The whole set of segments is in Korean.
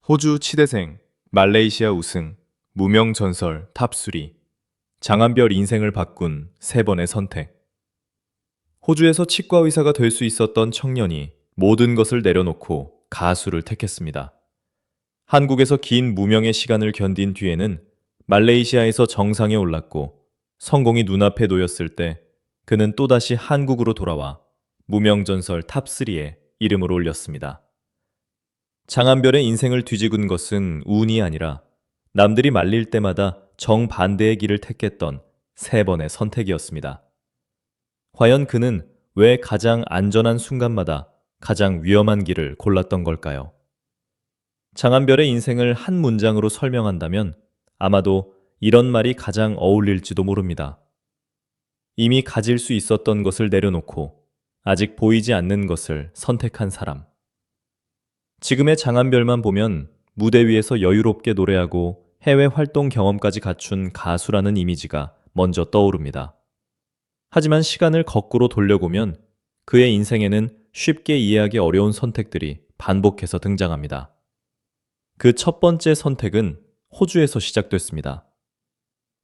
호주 치대생, 말레이시아 우승, 무명 전설 탑3, 장한별 인생을 바꾼 세 번의 선택. 호주에서 치과 의사가 될 수 있었던 청년이 모든 것을 내려놓고 가수를 택했습니다. 한국에서 긴 무명의 시간을 견딘 뒤에는 말레이시아에서 정상에 올랐고 성공이 눈앞에 놓였을 때 그는 또다시 한국으로 돌아와 무명 전설 탑3에 이름을 올렸습니다. 장한별의 인생을 뒤집은 것은 운이 아니라 남들이 말릴 때마다 정반대의 길을 택했던 세 번의 선택이었습니다. 과연 그는 왜 가장 안전한 순간마다 가장 위험한 길을 골랐던 걸까요? 장한별의 인생을 한 문장으로 설명한다면 아마도 이런 말이 가장 어울릴지도 모릅니다. 이미 가질 수 있었던 것을 내려놓고 아직 보이지 않는 것을 선택한 사람. 지금의 장한별만 보면 무대 위에서 여유롭게 노래하고 해외 활동 경험까지 갖춘 가수라는 이미지가 먼저 떠오릅니다. 하지만 시간을 거꾸로 돌려보면 그의 인생에는 쉽게 이해하기 어려운 선택들이 반복해서 등장합니다. 그 첫 번째 선택은 호주에서 시작됐습니다.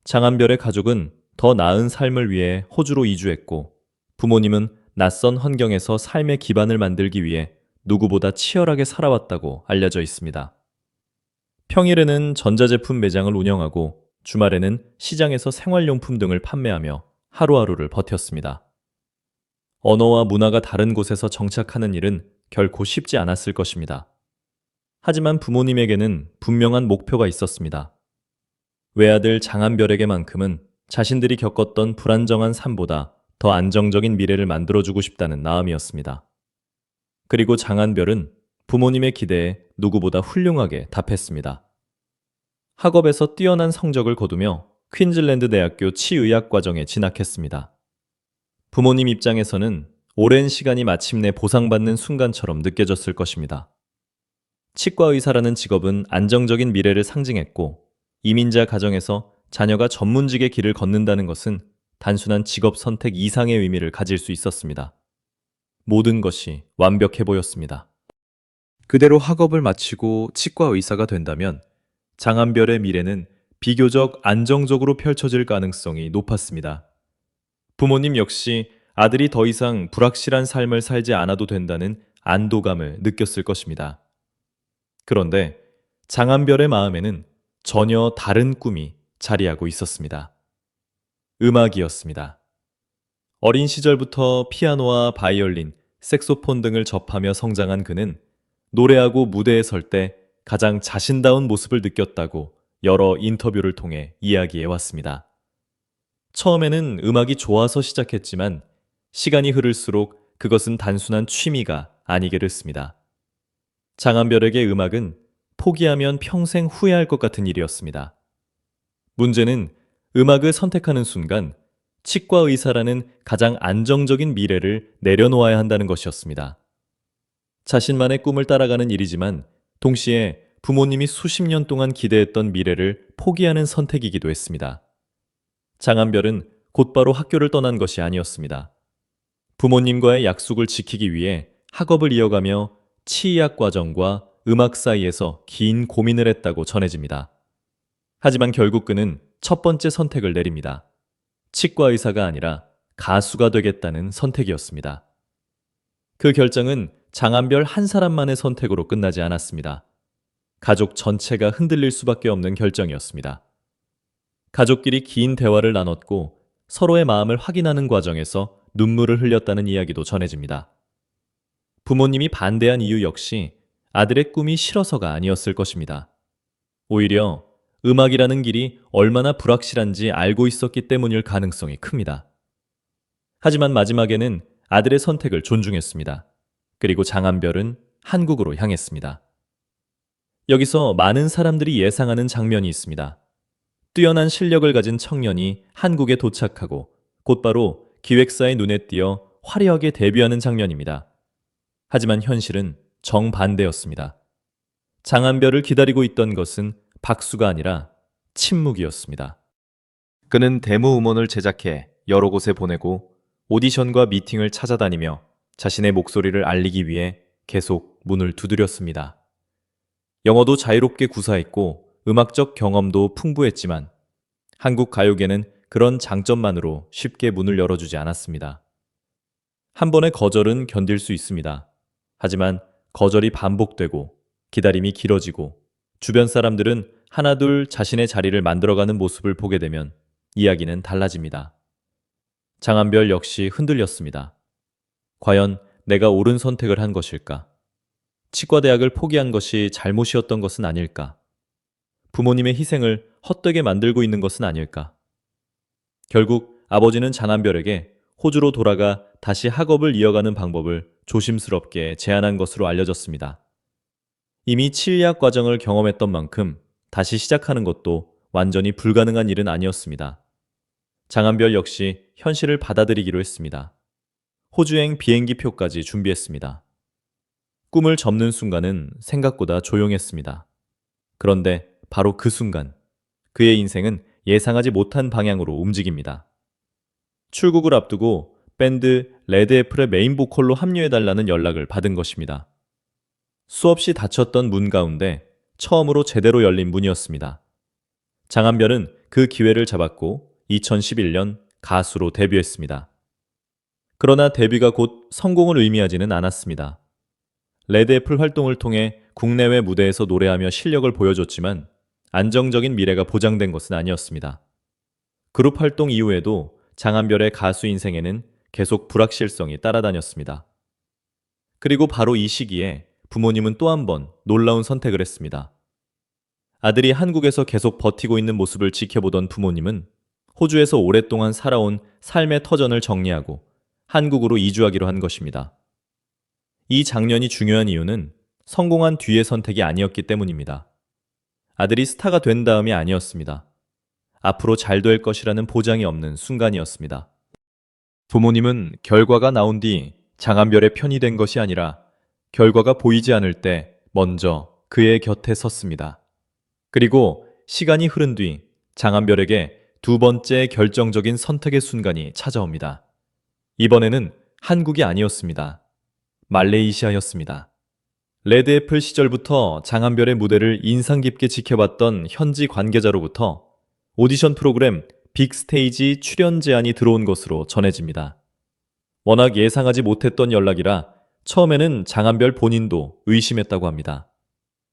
장한별의 가족은 더 나은 삶을 위해 호주로 이주했고 부모님은 낯선 환경에서 삶의 기반을 만들기 위해 누구보다 치열하게 살아왔다고 알려져 있습니다. 평일에는 전자제품 매장을 운영하고 주말에는 시장에서 생활용품 등을 판매하며 하루하루를 버텼습니다. 언어와 문화가 다른 곳에서 정착하는 일은 결코 쉽지 않았을 것입니다. 하지만 부모님에게는 분명한 목표가 있었습니다. 외아들 장한별에게만큼은 자신들이 겪었던 불안정한 삶보다 더 안정적인 미래를 만들어주고 싶다는 마음이었습니다. 그리고 장한별은 부모님의 기대에 누구보다 훌륭하게 답했습니다. 학업에서 뛰어난 성적을 거두며 퀸즐랜드 대학교 치의학 과정에 진학했습니다. 부모님 입장에서는 오랜 시간이 마침내 보상받는 순간처럼 느껴졌을 것입니다. 치과 의사라는 직업은 안정적인 미래를 상징했고 이민자 가정에서 자녀가 전문직의 길을 걷는다는 것은 단순한 직업 선택 이상의 의미를 가질 수 있었습니다. 모든 것이 완벽해 보였습니다. 그대로 학업을 마치고 치과 의사가 된다면 장한별의 미래는 비교적 안정적으로 펼쳐질 가능성이 높았습니다. 부모님 역시 아들이 더 이상 불확실한 삶을 살지 않아도 된다는 안도감을 느꼈을 것입니다. 그런데 장한별의 마음에는 전혀 다른 꿈이 자리하고 있었습니다. 음악이었습니다. 어린 시절부터 피아노와 바이올린, 색소폰 등을 접하며 성장한 그는 노래하고 무대에 설 때 가장 자신다운 모습을 느꼈다고 여러 인터뷰를 통해 이야기해 왔습니다. 처음에는 음악이 좋아서 시작했지만 시간이 흐를수록 그것은 단순한 취미가 아니게 됐습니다. 장한별에게 음악은 포기하면 평생 후회할 것 같은 일이었습니다. 문제는 음악을 선택하는 순간 치과 의사라는 가장 안정적인 미래를 내려놓아야 한다는 것이었습니다. 자신만의 꿈을 따라가는 일이지만 동시에 부모님이 수십 년 동안 기대했던 미래를 포기하는 선택이기도 했습니다. 장한별은 곧바로 학교를 떠난 것이 아니었습니다. 부모님과의 약속을 지키기 위해 학업을 이어가며 치의학 과정과 음악 사이에서 긴 고민을 했다고 전해집니다. 하지만 결국 그는 첫 번째 선택을 내립니다. 치과 의사가 아니라 가수가 되겠다는 선택이었습니다. 그 결정은 장한별 한 사람만의 선택으로 끝나지 않았습니다. 가족 전체가 흔들릴 수밖에 없는 결정이었습니다. 가족끼리 긴 대화를 나눴고 서로의 마음을 확인하는 과정에서 눈물을 흘렸다는 이야기도 전해집니다. 부모님이 반대한 이유 역시 아들의 꿈이 싫어서가 아니었을 것입니다. 오히려 음악이라는 길이 얼마나 불확실한지 알고 있었기 때문일 가능성이 큽니다. 하지만 마지막에는 아들의 선택을 존중했습니다. 그리고 장한별은 한국으로 향했습니다. 여기서 많은 사람들이 예상하는 장면이 있습니다. 뛰어난 실력을 가진 청년이 한국에 도착하고 곧바로 기획사의 눈에 띄어 화려하게 데뷔하는 장면입니다. 하지만 현실은 정반대였습니다. 장한별을 기다리고 있던 것은 박수가 아니라 침묵이었습니다. 그는 데모 음원을 제작해 여러 곳에 보내고 오디션과 미팅을 찾아다니며 자신의 목소리를 알리기 위해 계속 문을 두드렸습니다. 영어도 자유롭게 구사했고 음악적 경험도 풍부했지만 한국 가요계는 그런 장점만으로 쉽게 문을 열어주지 않았습니다. 한 번의 거절은 견딜 수 있습니다. 하지만 거절이 반복되고 기다림이 길어지고 주변 사람들은 하나둘 자신의 자리를 만들어가는 모습을 보게 되면 이야기는 달라집니다. 장한별 역시 흔들렸습니다. 과연 내가 옳은 선택을 한 것일까? 치과대학을 포기한 것이 잘못이었던 것은 아닐까? 부모님의 희생을 헛되게 만들고 있는 것은 아닐까? 결국 아버지는 장한별에게 호주로 돌아가 다시 학업을 이어가는 방법을 조심스럽게 제안한 것으로 알려졌습니다. 이미 치의학 과정을 경험했던 만큼 다시 시작하는 것도 완전히 불가능한 일은 아니었습니다. 장한별 역시 현실을 받아들이기로 했습니다. 호주행 비행기표까지 준비했습니다. 꿈을 접는 순간은 생각보다 조용했습니다. 그런데 바로 그 순간, 그의 인생은 예상하지 못한 방향으로 움직입니다. 출국을 앞두고 밴드 레드애플의 메인 보컬로 합류해달라는 연락을 받은 것입니다. 수없이 닫혔던 문 가운데 처음으로 제대로 열린 문이었습니다. 장한별은 그 기회를 잡았고 2011년 가수로 데뷔했습니다. 그러나 데뷔가 곧 성공을 의미하지는 않았습니다. 레드애플 활동을 통해 국내외 무대에서 노래하며 실력을 보여줬지만 안정적인 미래가 보장된 것은 아니었습니다. 그룹 활동 이후에도 장한별의 가수 인생에는 계속 불확실성이 따라다녔습니다. 그리고 바로 이 시기에 부모님은 또 한 번 놀라운 선택을 했습니다. 아들이 한국에서 계속 버티고 있는 모습을 지켜보던 부모님은 호주에서 오랫동안 살아온 삶의 터전을 정리하고 한국으로 이주하기로 한 것입니다. 이 장면이 중요한 이유는 성공한 뒤의 선택이 아니었기 때문입니다. 아들이 스타가 된 다음이 아니었습니다. 앞으로 잘 될 것이라는 보장이 없는 순간이었습니다. 부모님은 결과가 나온 뒤 장한별의 편이 된 것이 아니라 결과가 보이지 않을 때 먼저 그의 곁에 섰습니다. 그리고 시간이 흐른 뒤 장한별에게 두 번째 결정적인 선택의 순간이 찾아옵니다. 이번에는 한국이 아니었습니다. 말레이시아였습니다. 레드애플 시절부터 장한별의 무대를 인상 깊게 지켜봤던 현지 관계자로부터 오디션 프로그램 빅스테이지 출연 제안이 들어온 것으로 전해집니다. 워낙 예상하지 못했던 연락이라 처음에는 장한별 본인도 의심했다고 합니다.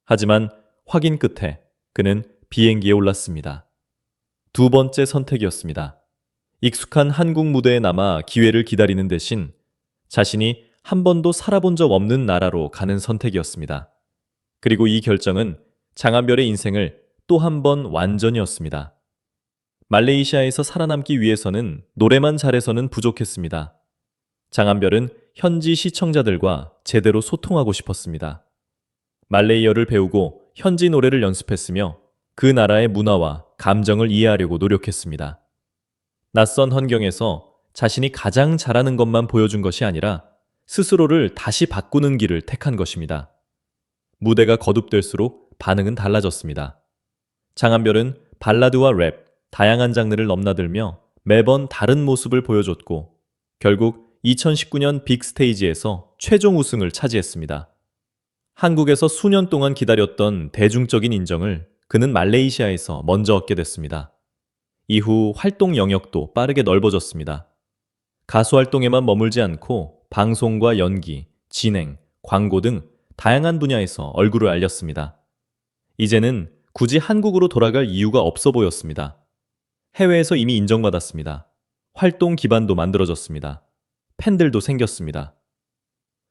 하지만 확인 끝에 그는 비행기에 올랐습니다. 두 번째 선택이었습니다. 익숙한 한국 무대에 남아 기회를 기다리는 대신 자신이 한 번도 살아본 적 없는 나라로 가는 선택이었습니다. 그리고 이 결정은 장한별의 인생을 또 한 번 완전이었습니다. 말레이시아에서 살아남기 위해서는 노래만 잘해서는 부족했습니다. 장한별은 현지 시청자들과 제대로 소통하고 싶었습니다. 말레이어를 배우고 현지 노래를 연습했으며 그 나라의 문화와 감정을 이해하려고 노력했습니다. 낯선 환경에서 자신이 가장 잘하는 것만 보여준 것이 아니라 스스로를 다시 바꾸는 길을 택한 것입니다. 무대가 거듭될수록 반응은 달라졌습니다. 장한별은 발라드와 랩, 다양한 장르를 넘나들며 매번 다른 모습을 보여줬고 결국 2019년 빅스테이지에서 최종 우승을 차지했습니다. 한국에서 수년 동안 기다렸던 대중적인 인정을 그는 말레이시아에서 먼저 얻게 됐습니다. 이후 활동 영역도 빠르게 넓어졌습니다. 가수 활동에만 머물지 않고 방송과 연기, 진행, 광고 등 다양한 분야에서 얼굴을 알렸습니다. 이제는 굳이 한국으로 돌아갈 이유가 없어 보였습니다. 해외에서 이미 인정받았습니다. 활동 기반도 만들어졌습니다. 팬들도 생겼습니다.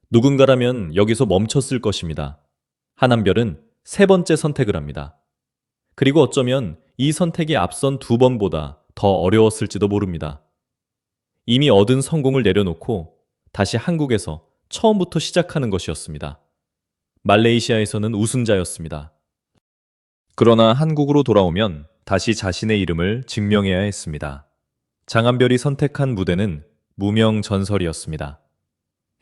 누군가라면 여기서 멈췄을 것입니다. 한한별은 세 번째 선택을 합니다. 그리고 어쩌면 이 선택이 앞선 두 번보다 더 어려웠을지도 모릅니다. 이미 얻은 성공을 내려놓고 다시 한국에서 처음부터 시작하는 것이었습니다. 말레이시아에서는 우승자였습니다. 그러나 한국으로 돌아오면 다시 자신의 이름을 증명해야 했습니다. 장한별이 선택한 무대는 무명 전설이었습니다.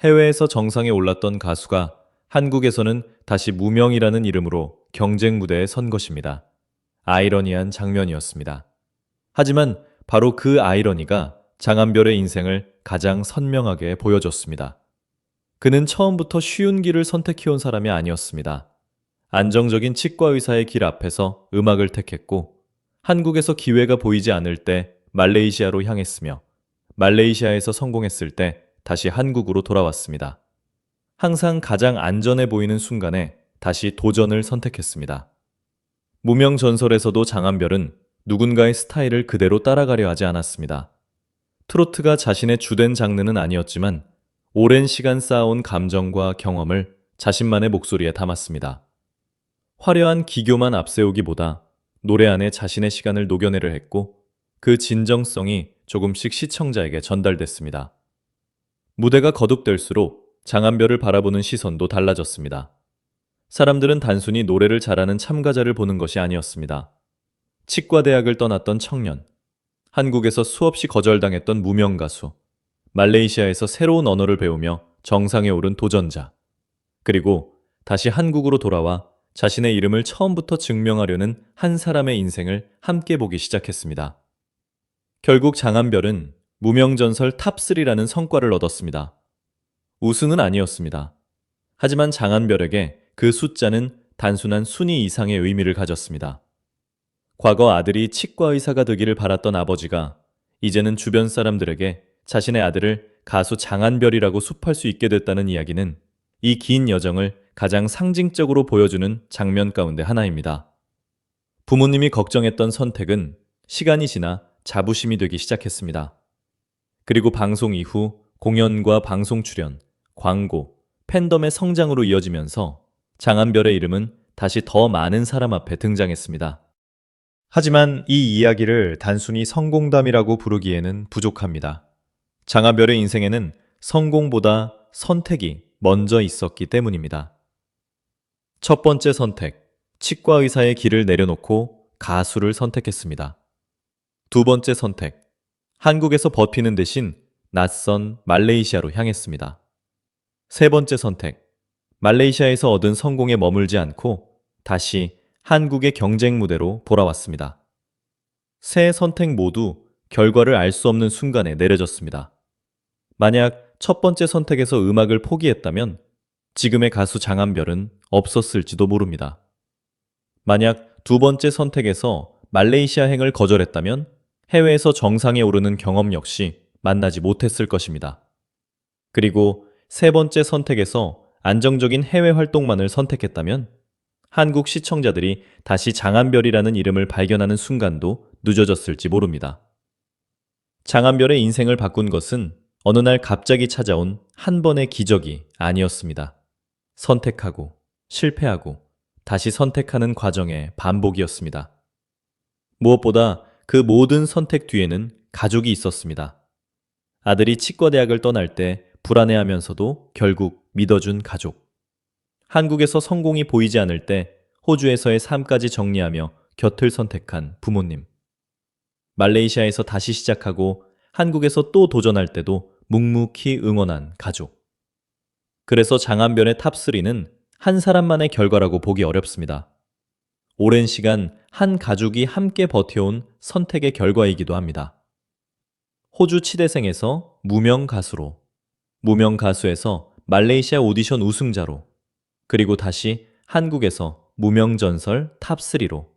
해외에서 정상에 올랐던 가수가 한국에서는 다시 무명이라는 이름으로 경쟁 무대에 선 것입니다. 아이러니한 장면이었습니다. 하지만 바로 그 아이러니가 장한별의 인생을 가장 선명하게 보여줬습니다. 그는 처음부터 쉬운 길을 선택해온 사람이 아니었습니다. 안정적인 치과 의사의 길 앞에서 음악을 택했고, 한국에서 기회가 보이지 않을 때 말레이시아로 향했으며, 말레이시아에서 성공했을 때 다시 한국으로 돌아왔습니다. 항상 가장 안전해 보이는 순간에 다시 도전을 선택했습니다. 무명전설에서도 장한별은 누군가의 스타일을 그대로 따라가려 하지 않았습니다. 트로트가 자신의 주된 장르는 아니었지만 오랜 시간 쌓아온 감정과 경험을 자신만의 목소리에 담았습니다. 화려한 기교만 앞세우기보다 노래 안에 자신의 시간을 녹여내려 했고, 그 진정성이 조금씩 시청자에게 전달됐습니다. 무대가 거듭될수록 장한별을 바라보는 시선도 달라졌습니다. 사람들은 단순히 노래를 잘하는 참가자를 보는 것이 아니었습니다. 치과대학을 떠났던 청년, 한국에서 수없이 거절당했던 무명 가수, 말레이시아에서 새로운 언어를 배우며 정상에 오른 도전자, 그리고 다시 한국으로 돌아와 자신의 이름을 처음부터 증명하려는 한 사람의 인생을 함께 보기 시작했습니다. 결국 장한별은 무명전설 탑3라는 성과를 얻었습니다. 우승은 아니었습니다. 하지만 장한별에게 그 숫자는 단순한 순위 이상의 의미를 가졌습니다. 과거 아들이 치과 의사가 되기를 바랐던 아버지가 이제는 주변 사람들에게 자신의 아들을 가수 장한별이라고 sup할 수 있게 됐다는 이야기는 이 긴 여정을 가장 상징적으로 보여주는 장면 가운데 하나입니다. 부모님이 걱정했던 선택은 시간이 지나 자부심이 되기 시작했습니다. 그리고 방송 이후 공연과 방송 출연, 광고, 팬덤의 성장으로 이어지면서 장한별의 이름은 다시 더 많은 사람 앞에 등장했습니다. 하지만 이 이야기를 단순히 성공담이라고 부르기에는 부족합니다. 장한별의 인생에는 성공보다 선택이 먼저 있었기 때문입니다. 첫 번째 선택, 치과 의사의 길을 내려놓고 가수를 선택했습니다. 두 번째 선택, 한국에서 버티는 대신 낯선 말레이시아로 향했습니다. 세 번째 선택, 말레이시아에서 얻은 성공에 머물지 않고 다시 한국의 경쟁 무대로 돌아왔습니다. 세 선택 모두 결과를 알 수 없는 순간에 내려졌습니다. 만약 첫 번째 선택에서 음악을 포기했다면 지금의 가수 장한별은 없었을지도 모릅니다. 만약 두 번째 선택에서 말레이시아행을 거절했다면 해외에서 정상에 오르는 경험 역시 만나지 못했을 것입니다. 그리고 세 번째 선택에서 안정적인 해외 활동만을 선택했다면 한국 시청자들이 다시 장한별이라는 이름을 발견하는 순간도 늦어졌을지 모릅니다. 장한별의 인생을 바꾼 것은 어느 날 갑자기 찾아온 한 번의 기적이 아니었습니다. 선택하고 실패하고 다시 선택하는 과정의 반복이었습니다. 무엇보다 그 모든 선택 뒤에는 가족이 있었습니다. 아들이 치과대학을 떠날 때 불안해하면서도 결국 믿어준 가족. 한국에서 성공이 보이지 않을 때 호주에서의 삶까지 정리하며 곁을 선택한 부모님. 말레이시아에서 다시 시작하고 한국에서 또 도전할 때도 묵묵히 응원한 가족. 그래서 장한별의 탑3는 한 사람만의 결과라고 보기 어렵습니다. 오랜 시간 한 가족이 함께 버텨온 선택의 결과이기도 합니다. 호주 치대생에서 무명 가수로, 무명 가수에서 말레이시아 오디션 우승자로, 그리고 다시 한국에서 무명전설 탑3로.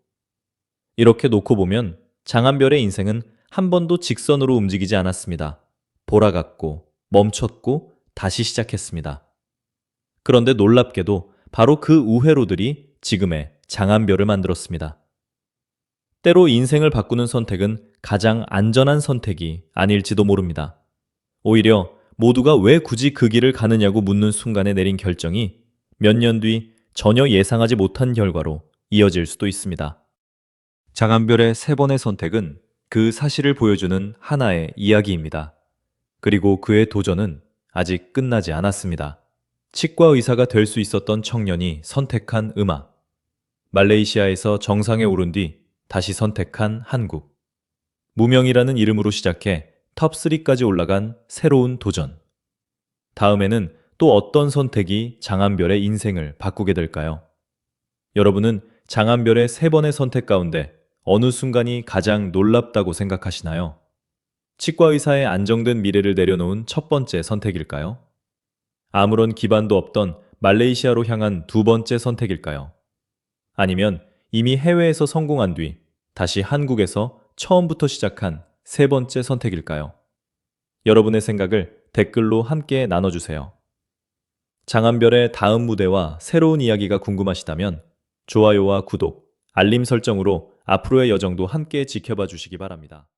이렇게 놓고 보면 장한별의 인생은 한 번도 직선으로 움직이지 않았습니다. 돌아갔고, 멈췄고, 다시 시작했습니다. 그런데 놀랍게도 바로 그 우회로들이 지금의 장한별을 만들었습니다. 때로 인생을 바꾸는 선택은 가장 안전한 선택이 아닐지도 모릅니다. 오히려 모두가 왜 굳이 그 길을 가느냐고 묻는 순간에 내린 결정이 몇 년 뒤 전혀 예상하지 못한 결과로 이어질 수도 있습니다. 장한별의 세 번의 선택은 그 사실을 보여주는 하나의 이야기입니다. 그리고 그의 도전은 아직 끝나지 않았습니다. 치과 의사가 될 수 있었던 청년이 선택한 음악. 말레이시아에서 정상에 오른 뒤 다시 선택한 한국. 무명이라는 이름으로 시작해 탑3까지 올라간 새로운 도전. 다음에는 또 어떤 선택이 장한별의 인생을 바꾸게 될까요? 여러분은 장한별의 세 번의 선택 가운데 어느 순간이 가장 놀랍다고 생각하시나요? 치과 의사의 안정된 미래를 내려놓은 첫 번째 선택일까요? 아무런 기반도 없던 말레이시아로 향한 두 번째 선택일까요? 아니면 이미 해외에서 성공한 뒤 다시 한국에서 처음부터 시작한 세 번째 선택일까요? 여러분의 생각을 댓글로 함께 나눠주세요. 장한별의 다음 무대와 새로운 이야기가 궁금하시다면 좋아요와 구독, 알림 설정으로 앞으로의 여정도 함께 지켜봐 주시기 바랍니다.